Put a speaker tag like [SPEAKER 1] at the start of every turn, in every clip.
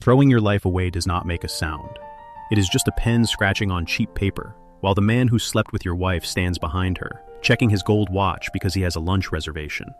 [SPEAKER 1] Throwing your life away does not make a sound. It is just a pen scratching on cheap paper, while the man who slept with your wife stands behind her, checking his gold watch because he has a lunch reservation.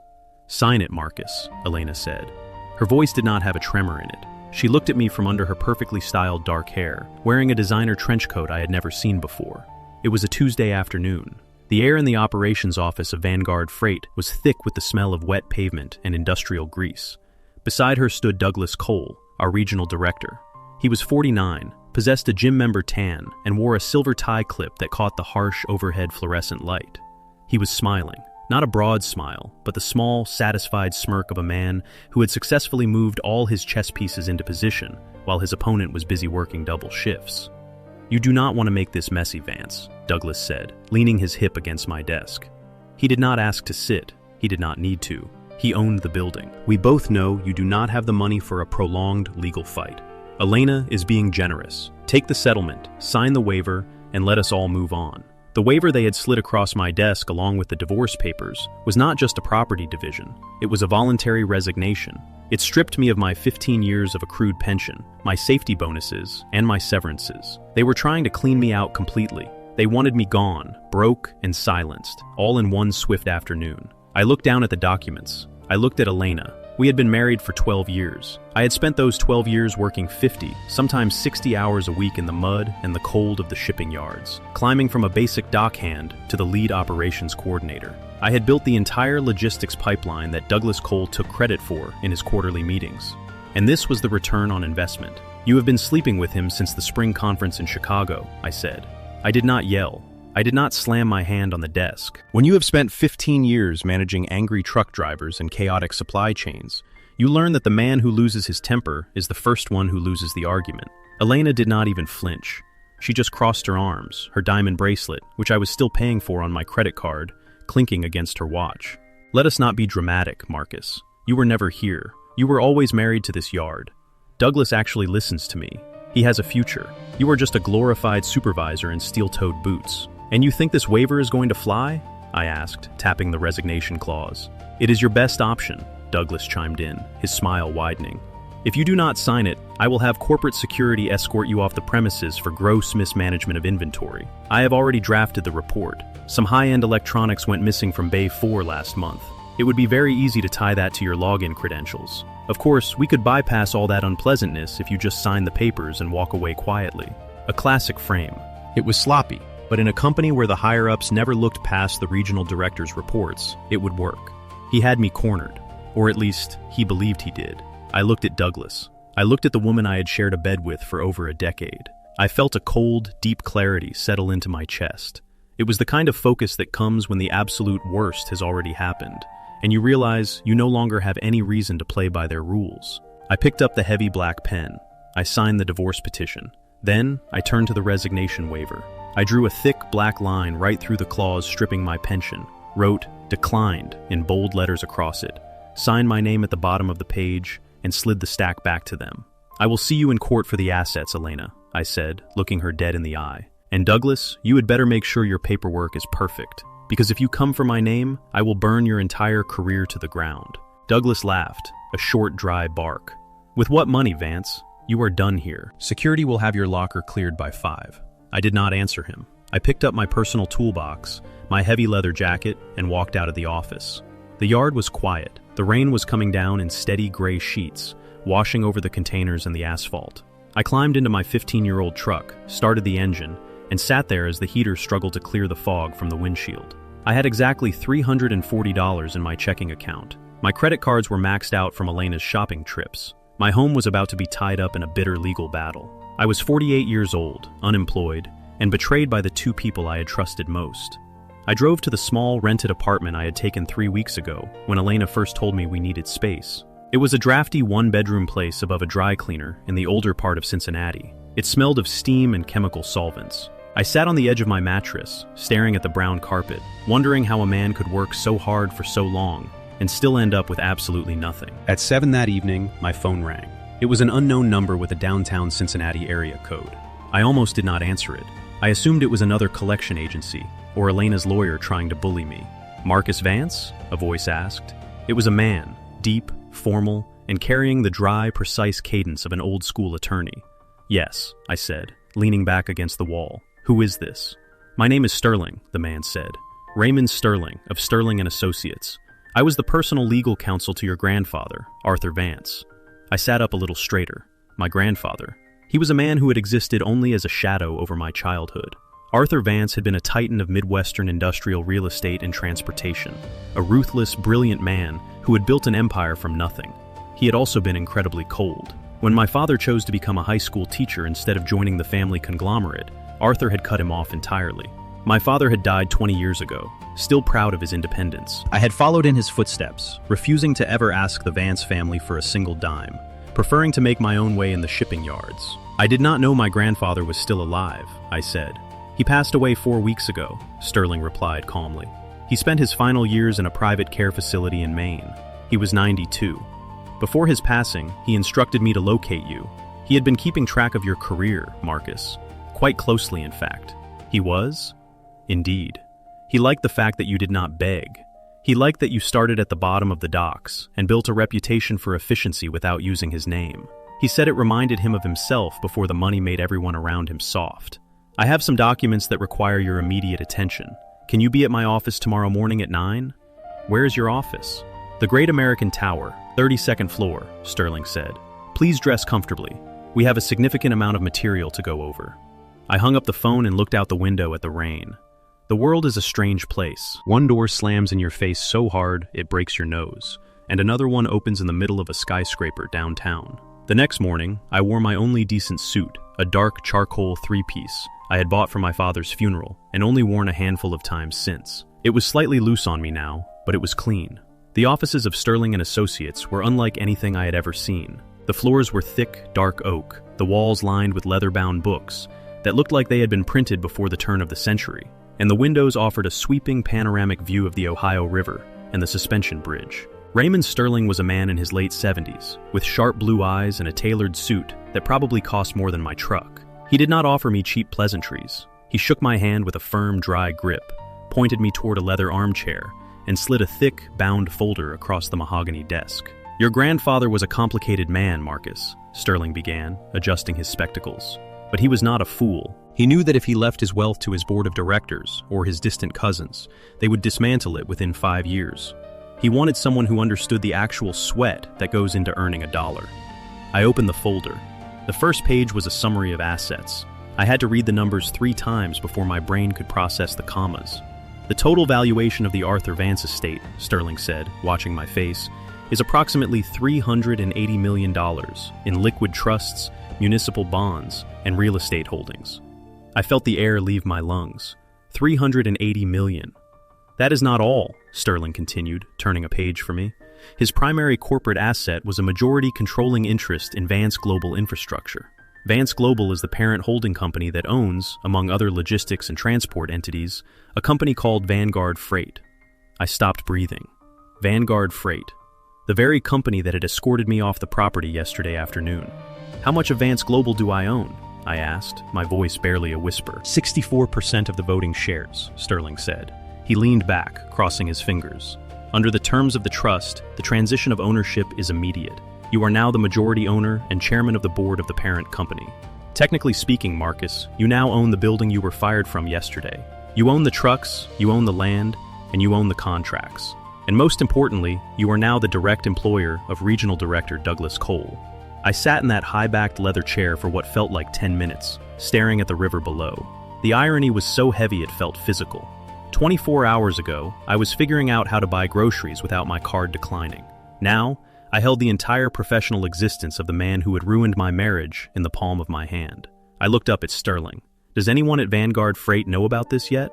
[SPEAKER 1] "Sign it, Marcus," Elena said. Her voice did not have a tremor in it. She looked at me from under her perfectly styled dark hair, wearing a designer trench coat I had never seen before. It was a Tuesday afternoon. The air in the operations office of Vanguard Freight was thick with the smell of wet pavement and industrial grease. Beside her stood Douglas Cole, our regional director. He was 49, possessed a gym member tan, and wore a silver tie clip that caught the harsh overhead fluorescent light. He was smiling, not a broad smile, but the small, satisfied smirk of a man who had successfully moved all his chess pieces into position while his opponent was busy working double shifts. "You do not want to make this messy, Vance," Douglas said, leaning his hip against my desk. He did not ask to sit. He did not need to. He owned the building. "We both know you do not have the money for a prolonged legal fight. Elena is being generous. Take the settlement, sign the waiver, and let us all move on." The waiver they had slid across my desk along with the divorce papers was not just a property division. It was a voluntary resignation. It stripped me of my 15 years of accrued pension, my safety bonuses, and my severances. They were trying to clean me out completely. They wanted me gone, broke and silenced, all in one swift afternoon. I looked down at the documents. I looked at Elena. We had been married for 12 years. I had spent those 12 years working 50, sometimes 60 hours a week in the mud and the cold of the shipping yards, climbing from a basic dockhand to the lead operations coordinator. I had built the entire logistics pipeline that Douglas Cole took credit for in his quarterly meetings. And this was the return on investment. "You have been sleeping with him since the spring conference in Chicago," I said. I did not yell. I did not slam my hand on the desk. "When you have spent 15 years managing angry truck drivers and chaotic supply chains, you learn that the man who loses his temper is the first one who loses the argument." Elena did not even flinch. She just crossed her arms, her diamond bracelet, which I was still paying for on my credit card, clinking against her watch. "Let us not be dramatic, Marcus. You were never here. You were always married to this yard. Douglas actually listens to me. He has a future. You are just a glorified supervisor in steel-toed boots. And you think this waiver is going to fly?" I asked, tapping the resignation clause. "It is your best option," Douglas chimed in, his smile widening. "If you do not sign it, I will have corporate security escort you off the premises for gross mismanagement of inventory. I have already drafted the report. Some high-end electronics went missing from Bay 4 last month. It would be very easy to tie that to your login credentials. Of course, we could bypass all that unpleasantness if you just sign the papers and walk away quietly." A classic frame. It was sloppy, but in a company where the higher-ups never looked past the regional director's reports, it would work. He had me cornered, or at least, he believed he did. I looked at Douglas. I looked at the woman I had shared a bed with for over a decade. I felt a cold, deep clarity settle into my chest. It was the kind of focus that comes when the absolute worst has already happened, and you realize you no longer have any reason to play by their rules. I picked up the heavy black pen. I signed the divorce petition. Then, I turned to the resignation waiver. I drew a thick black line right through the clause stripping my pension, wrote "declined" in bold letters across it, signed my name at the bottom of the page, and slid the stack back to them. "I will see you in court for the assets, Elena," I said, looking her dead in the eye. "And Douglas, you had better make sure your paperwork is perfect, because if you come for my name, I will burn your entire career to the ground." Douglas laughed, a short, dry bark. "With what money, Vance? You are done here. Security will have your locker cleared by 5. I did not answer him. I picked up my personal toolbox, my heavy leather jacket, and walked out of the office. The yard was quiet. The rain was coming down in steady gray sheets, washing over the containers and the asphalt. I climbed into my 15-year-old truck, started the engine, and sat there as the heater struggled to clear the fog from the windshield. I had exactly $340 in my checking account. My credit cards were maxed out from Elena's shopping trips. My home was about to be tied up in a bitter legal battle. I was 48 years old, unemployed, and betrayed by the two people I had trusted most. I drove to the small, rented apartment I had taken 3 weeks ago when Elena first told me we needed space. It was a drafty one-bedroom place above a dry cleaner in the older part of Cincinnati. It smelled of steam and chemical solvents. I sat on the edge of my mattress, staring at the brown carpet, wondering how a man could work so hard for so long and still end up with absolutely nothing. At 7 that evening, my phone rang. It was an unknown number with a downtown Cincinnati area code. I almost did not answer it. I assumed it was another collection agency, or Elena's lawyer trying to bully me. "Marcus Vance?" a voice asked. It was a man, deep, formal, and carrying the dry, precise cadence of an old-school attorney. "Yes," I said, leaning back against the wall. "Who is this?" "My name is Sterling," the man said. "Raymond Sterling, of Sterling and Associates. I was the personal legal counsel to your grandfather, Arthur Vance." I sat up a little straighter. My grandfather. He was a man who had existed only as a shadow over my childhood. Arthur Vance had been a titan of Midwestern industrial real estate and transportation, a ruthless, brilliant man who had built an empire from nothing. He had also been incredibly cold. When my father chose to become a high school teacher instead of joining the family conglomerate, Arthur had cut him off entirely. My father had died 20 years ago, still proud of his independence. I had followed in his footsteps, refusing to ever ask the Vance family for a single dime, preferring to make my own way in the shipping yards. "I did not know my grandfather was still alive," I said. "He passed away 4 weeks ago," Sterling replied calmly. "He spent his final years in a private care facility in Maine. He was 92. Before his passing, he instructed me to locate you. He had been keeping track of your career, Marcus. Quite closely, in fact." "He was?" "Indeed. He liked the fact that you did not beg. He liked that you started at the bottom of the docks and built a reputation for efficiency without using his name. He said it reminded him of himself before the money made everyone around him soft. I have some documents that require your immediate attention. Can you be at my office tomorrow morning at 9? "Where is your office?" "The Great American Tower, 32nd floor," Sterling said. "Please dress comfortably. We have a significant amount of material to go over." I hung up the phone and looked out the window at the rain. The world is a strange place. One door slams in your face so hard it breaks your nose, and another one opens in the middle of a skyscraper downtown. The next morning, I wore my only decent suit, a dark charcoal three-piece I had bought for my father's funeral and only worn a handful of times since. It was slightly loose on me now, but it was clean. The offices of Sterling and Associates were unlike anything I had ever seen. The floors were thick, dark oak, the walls lined with leather-bound books that looked like they had been printed before the turn of the century, and the windows offered a sweeping panoramic view of the Ohio River and the suspension bridge. Raymond Sterling was a man in his late 70s, with sharp blue eyes and a tailored suit that probably cost more than my truck. He did not offer me cheap pleasantries. He shook my hand with a firm, dry grip, pointed me toward a leather armchair, and slid a thick, bound folder across the mahogany desk. "Your grandfather was a complicated man, Marcus," Sterling began, adjusting his spectacles. "But he was not a fool. He knew that if he left his wealth to his board of directors or his distant cousins, they would dismantle it within 5 years. He wanted someone who understood the actual sweat that goes into earning $1. I opened the folder. The first page was a summary of assets. I had to read the numbers 3 times before my brain could process the commas. "The total valuation of the Arthur Vance estate," Sterling said, watching my face, "is approximately $380 million in liquid trusts, municipal bonds, and real estate holdings." I felt the air leave my lungs. 380 million. "That is not all," Sterling continued, turning a page for me. "His primary corporate asset was a majority controlling interest in Vance Global Infrastructure. Vance Global is the parent holding company that owns, among other logistics and transport entities, a company called Vanguard Freight." I stopped breathing. Vanguard Freight. The very company that had escorted me off the property yesterday afternoon. "How much of Vance Global do I own?" I asked, my voice barely a whisper. 64% of the voting shares," Sterling said. He leaned back, crossing his fingers. "Under the terms of the trust, the transition of ownership is immediate. You are now the majority owner and chairman of the board of the parent company. Technically speaking, Marcus, you now own the building you were fired from yesterday. You own the trucks, you own the land, and you own the contracts. And most importantly, you are now the direct employer of Regional Director Douglas Cole." I sat in that high-backed leather chair for what felt like 10 minutes, staring at the river below. The irony was so heavy it felt physical. 24 hours ago, I was figuring out how to buy groceries without my card declining. Now, I held the entire professional existence of the man who had ruined my marriage in the palm of my hand. I looked up at Sterling. "Does anyone at Vanguard Freight know about this yet?"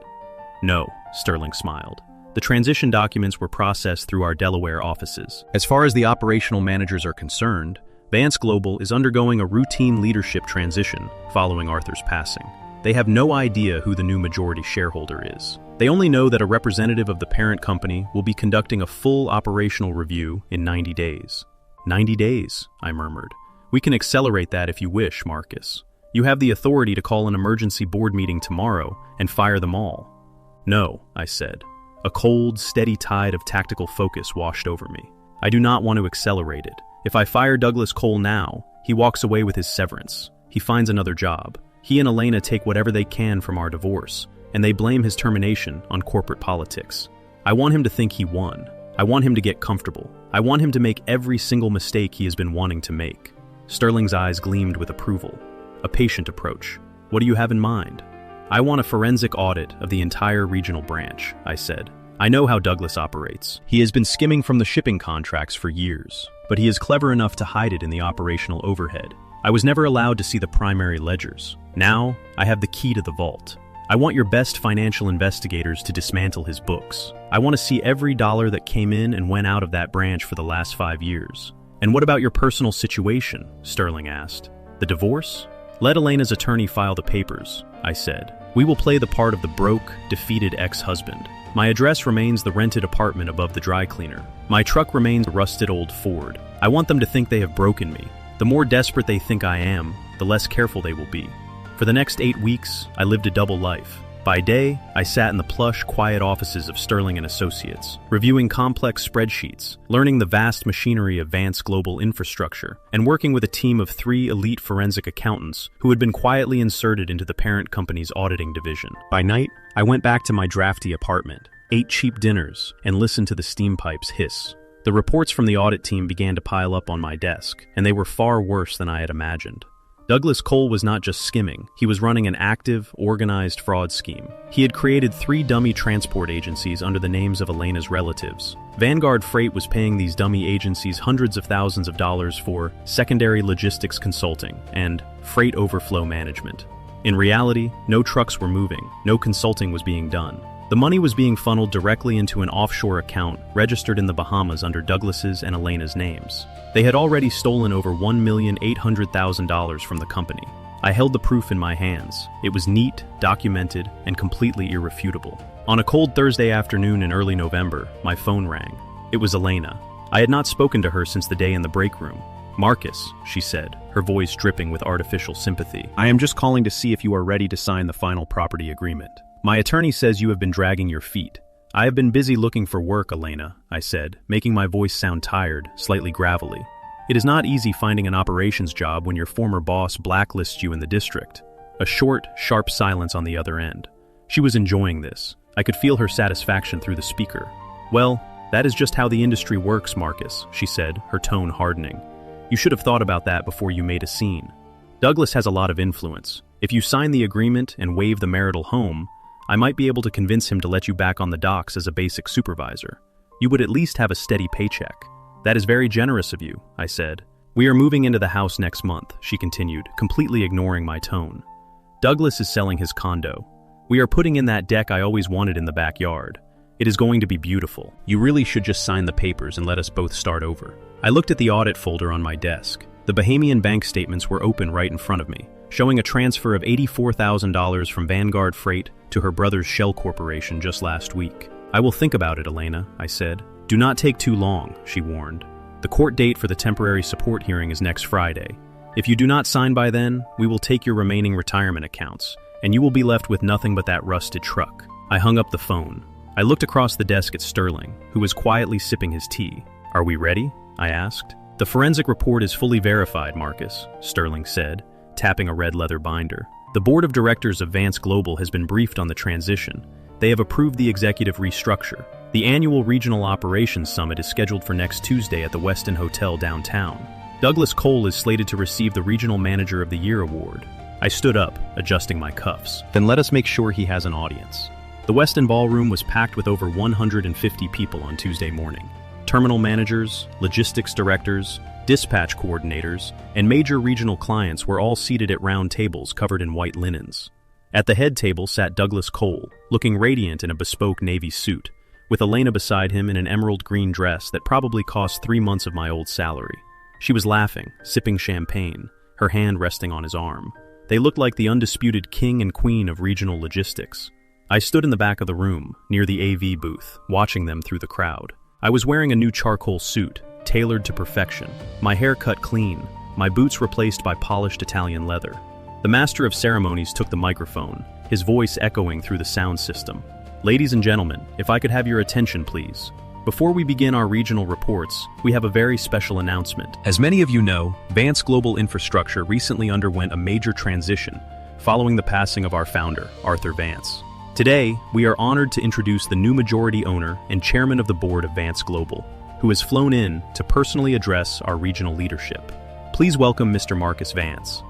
[SPEAKER 1] "No," Sterling smiled. "The transition documents were processed through our Delaware offices. As far as the operational managers are concerned, Vance Global is undergoing a routine leadership transition following Arthur's passing. They have no idea who the new majority shareholder is. They only know that a representative of the parent company will be conducting a full operational review in 90 days. 90 days, I murmured. "We can accelerate that if you wish, Marcus. You have the authority to call an emergency board meeting tomorrow and fire them all." "No," I said. A cold, steady tide of tactical focus washed over me. "I do not want to accelerate it. If I fire Douglas Cole now, he walks away with his severance. He finds another job. He and Elena take whatever they can from our divorce, and they blame his termination on corporate politics. I want him to think he won. I want him to get comfortable. I want him to make every single mistake he has been wanting to make. Sterling's eyes gleamed with approval. A patient approach. What do you have in mind? I want a forensic audit of the entire regional branch, I said. I know how Douglas operates. He has been skimming from the shipping contracts for years, but he is clever enough to hide it in the operational overhead. I was never allowed to see the primary ledgers. Now, I have the key to the vault. I want your best financial investigators to dismantle his books. I want to see every dollar that came in and went out of that branch for the last 5 years. And what about your personal situation? Sterling asked. The divorce? Let Elena's attorney file the papers, I said. We will play the part of the broke, defeated ex-husband. My address remains the rented apartment above the dry cleaner. My truck remains a rusted old Ford. I want them to think they have broken me. The more desperate they think I am, the less careful they will be. For the next 8 weeks, I lived a double life. By day, I sat in the plush, quiet offices of Sterling & Associates, reviewing complex spreadsheets, learning the vast machinery of Vance Global Infrastructure, and working with a team of 3 elite forensic accountants who had been quietly inserted into the parent company's auditing division. By night, I went back to my drafty apartment, ate cheap dinners, and listened to the steam pipes hiss. The reports from the audit team began to pile up on my desk, and they were far worse than I had imagined. Douglas Cole was not just skimming, he was running an active, organized fraud scheme. He had created 3 dummy transport agencies under the names of Elena's relatives. Vanguard Freight was paying these dummy agencies hundreds of thousands of dollars for secondary logistics consulting and freight overflow management. In reality, no trucks were moving, no consulting was being done. The money was being funneled directly into an offshore account registered in the Bahamas under Douglas's and Elena's names. They had already stolen over $1,800,000 from the company. I held the proof in my hands. It was neat, documented, and completely irrefutable. On a cold Thursday afternoon in early November, my phone rang. It was Elena. I had not spoken to her since the day in the break room. Marcus, she said, her voice dripping with artificial sympathy. I am just calling to see if you are ready to sign the final property agreement. My attorney says you have been dragging your feet. I have been busy looking for work, Elena, I said, making my voice sound tired, slightly gravelly. It is not easy finding an operations job when your former boss blacklists you in the district. A short, sharp silence on the other end. She was enjoying this. I could feel her satisfaction through the speaker. Well, that is just how the industry works, Marcus, she said, her tone hardening. You should have thought about that before you made a scene. Douglas has a lot of influence. If you sign the agreement and waive the marital home, I might be able to convince him to let you back on the docks as a basic supervisor. You would at least have a steady paycheck. That is very generous of you, I said. We are moving into the house next month, she continued, completely ignoring my tone. Douglas is selling his condo. We are putting in that deck I always wanted in the backyard. It is going to be beautiful. You really should just sign the papers and let us both start over. I looked at the audit folder on my desk. The Bahamian bank statements were open right in front of me, showing a transfer of $84,000 from Vanguard Freight to her brother's shell corporation just last week. I will think about it, Elena, I said. Do not take too long, she warned. The court date for the temporary support hearing is next Friday. If you do not sign by then, we will take your remaining retirement accounts, and you will be left with nothing but that rusted truck. I hung up the phone. I looked across the desk at Sterling, who was quietly sipping his tea. Are we ready? I asked. The forensic report is fully verified, Marcus, Sterling said, tapping a red leather binder. The board of directors of Vance Global has been briefed on the transition. They have approved the executive restructure. The annual regional operations summit is scheduled for next Tuesday at the Westin Hotel downtown. Douglas Cole is slated to receive the Regional Manager of the Year award. I stood up, adjusting my cuffs. Then let us make sure he has an audience. The Westin Ballroom was packed with over 150 people on Tuesday morning. Terminal managers, logistics directors, dispatch coordinators, and major regional clients were all seated at round tables covered in white linens. At the head table sat Douglas Cole, looking radiant in a bespoke navy suit, with Elena beside him in an emerald green dress that probably cost 3 months of my old salary. She was laughing, sipping champagne, her hand resting on his arm. They looked like the undisputed king and queen of regional logistics. I stood in the back of the room, near the AV booth, watching them through the crowd. I was wearing a new charcoal suit, tailored to perfection, my hair cut clean, my boots replaced by polished Italian leather. The master of ceremonies took the microphone, his voice echoing through the sound system. Ladies and gentlemen, if I could have your attention, please. Before we begin our regional reports, we have a very special announcement. As many of you know, Vance Global Infrastructure recently underwent a major transition following the passing of our founder, Arthur Vance. Today, we are honored to introduce the new majority owner and chairman of the board of Vance Global, who has flown in to personally address our regional leadership. Please welcome Mr. Marcus Vance.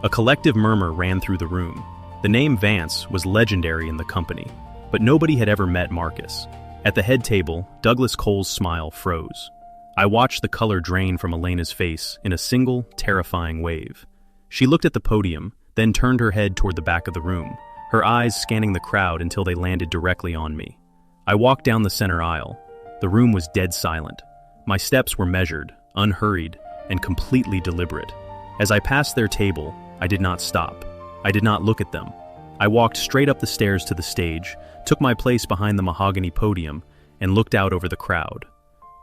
[SPEAKER 1] A collective murmur ran through the room. The name Vance was legendary in the company, but nobody had ever met Marcus. At the head table, Douglas Cole's smile froze. I watched the color drain from Elena's face in a single, terrifying wave. She looked at the podium, then turned her head toward the back of the room, her eyes scanning the crowd until they landed directly on me. I walked down the center aisle. The room was dead silent. My steps were measured, unhurried, and completely deliberate. As I passed their table, I did not stop. I did not look at them. I walked straight up the stairs to the stage, took my place behind the mahogany podium, and looked out over the crowd.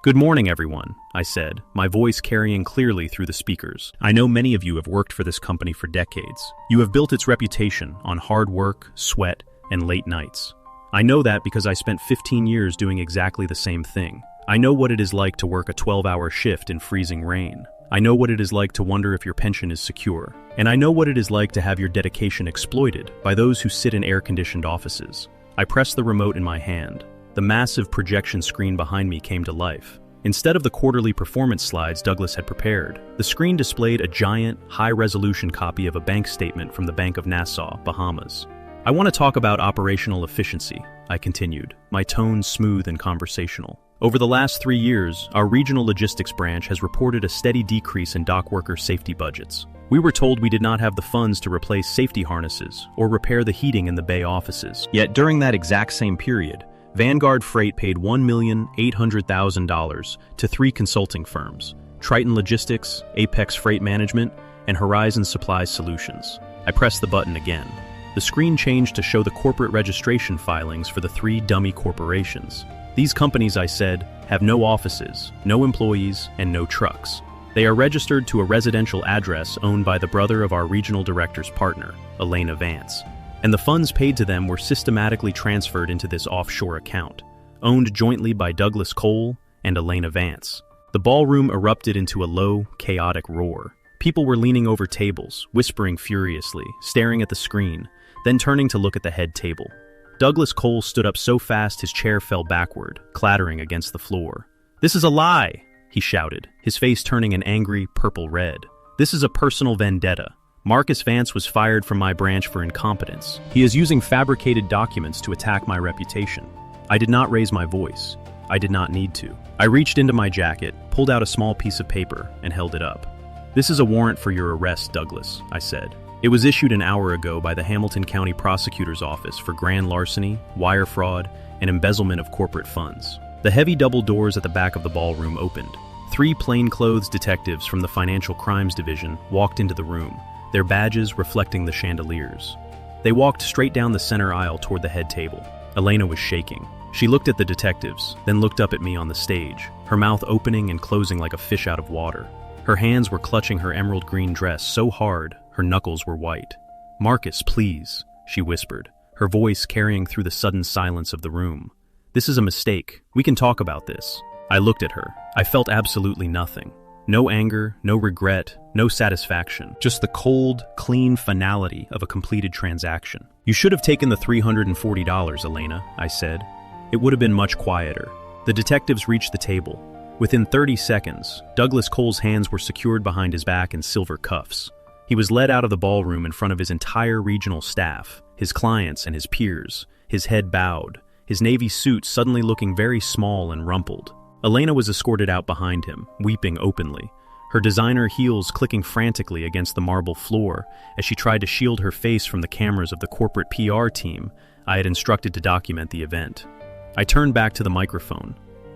[SPEAKER 1] "Good morning, everyone," I said, my voice carrying clearly through the speakers. "I know many of you have worked for this company for decades. You have built its reputation on hard work, sweat, and late nights. I know that because I spent 15 years doing exactly the same thing. I know what it is like to work a 12-hour shift in freezing rain. I know what it is like to wonder if your pension is secure. And I know what it is like to have your dedication exploited by those who sit in air-conditioned offices." I pressed the remote in my hand. The massive projection screen behind me came to life. Instead of the quarterly performance slides Douglas had prepared, the screen displayed a giant, high-resolution copy of a bank statement from the Bank of Nassau, Bahamas. "I want to talk about operational efficiency," I continued, my tone smooth and conversational. "Over the last 3 years, our regional logistics branch has reported a steady decrease in dock worker safety budgets. We were told we did not have the funds to replace safety harnesses or repair the heating in the bay offices. Yet during that exact same period, Vanguard Freight paid $1,800,000 to 3 consulting firms, Triton Logistics, Apex Freight Management, and Horizon Supply Solutions." I pressed the button again. The screen changed to show the corporate registration filings for the 3 dummy corporations. "These companies," I said, "have no offices, no employees, and no trucks. They are registered to a residential address owned by the brother of our regional director's partner, Elena Vance. And the funds paid to them were systematically transferred into this offshore account, owned jointly by Douglas Cole and Elena Vance." The ballroom erupted into a low, chaotic roar. People were leaning over tables, whispering furiously, staring at the screen, then turning to look at the head table. Douglas Cole stood up so fast his chair fell backward, clattering against the floor. "This is a lie!" he shouted, his face turning an angry purple-red. "This is a personal vendetta. Marcus Vance was fired from my branch for incompetence. He is using fabricated documents to attack my reputation." I did not raise my voice. I did not need to. I reached into my jacket, pulled out a small piece of paper, and held it up. "This is a warrant for your arrest, Douglas," I said. "It was issued an hour ago by the Hamilton County Prosecutor's Office for grand larceny, wire fraud, and embezzlement of corporate funds." The heavy double doors at the back of the ballroom opened. 3 plainclothes detectives from the Financial Crimes Division walked into the room, their badges reflecting the chandeliers. They walked straight down the center aisle toward the head table. Elena was shaking. She looked at the detectives, then looked up at me on the stage, her mouth opening and closing like a fish out of water. Her hands were clutching her emerald green dress so hard, her knuckles were white. "Marcus, please," she whispered, her voice carrying through the sudden silence of the room. "This is a mistake. We can talk about this." I looked at her. I felt absolutely nothing. No anger, no regret, no satisfaction. Just the cold, clean finality of a completed transaction. "You should have taken the $340, Elena," I said. "It would have been much quieter." The detectives reached the table. Within 30 seconds, Douglas Cole's hands were secured behind his back in silver cuffs. He was led out of the ballroom in front of his entire regional staff, his clients and his peers, his head bowed, his navy suit suddenly looking very small and rumpled. Elena was escorted out behind him, weeping openly, her designer heels clicking frantically against the marble floor as she tried to shield her face from the cameras of the corporate PR team I had instructed to document the event. I turned back to the microphone.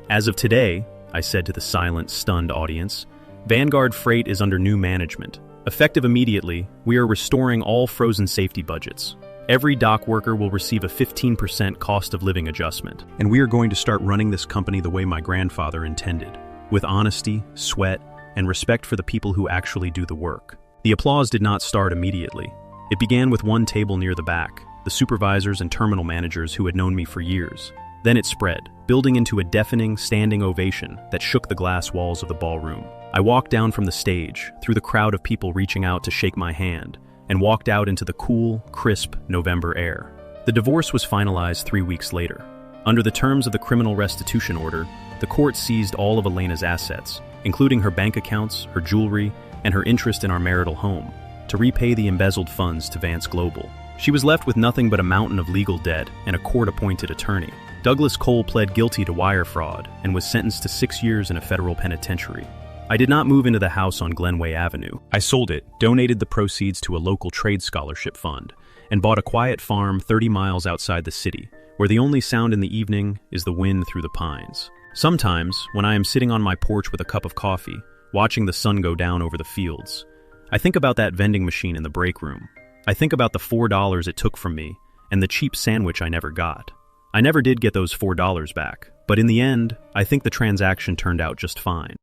[SPEAKER 1] "As of today," I said to the silent, stunned audience, "Vanguard Freight is under new management. Effective immediately, we are restoring all frozen safety budgets. Every dock worker will receive a 15% cost of living adjustment. And we are going to start running this company the way my grandfather intended, with honesty, sweat, and respect for the people who actually do the work." The applause did not start immediately. It began with one table near the back, the supervisors and terminal managers who had known me for years. Then it spread. building into a deafening, standing ovation that shook the glass walls of the ballroom. I walked down from the stage, through the crowd of people reaching out to shake my hand, and walked out into the cool, crisp November air. The divorce was finalized 3 weeks later. Under the terms of the criminal restitution order, the court seized all of Elena's assets, including her bank accounts, her jewelry, and her interest in our marital home, to repay the embezzled funds to Vance Global. She was left with nothing but a mountain of legal debt and a court-appointed attorney. Douglas Cole pled guilty to wire fraud and was sentenced to 6 years in a federal penitentiary. I did not move into the house on Glenway Avenue. I sold it, donated the proceeds to a local trade scholarship fund, and bought a quiet farm 30 miles outside the city, where the only sound in the evening is the wind through the pines. Sometimes, when I am sitting on my porch with a cup of coffee, watching the sun go down over the fields, I think about that vending machine in the break room. I think about the $4 it took from me and the cheap sandwich I never got. I never did get those $4 back, but in the end, I think the transaction turned out just fine.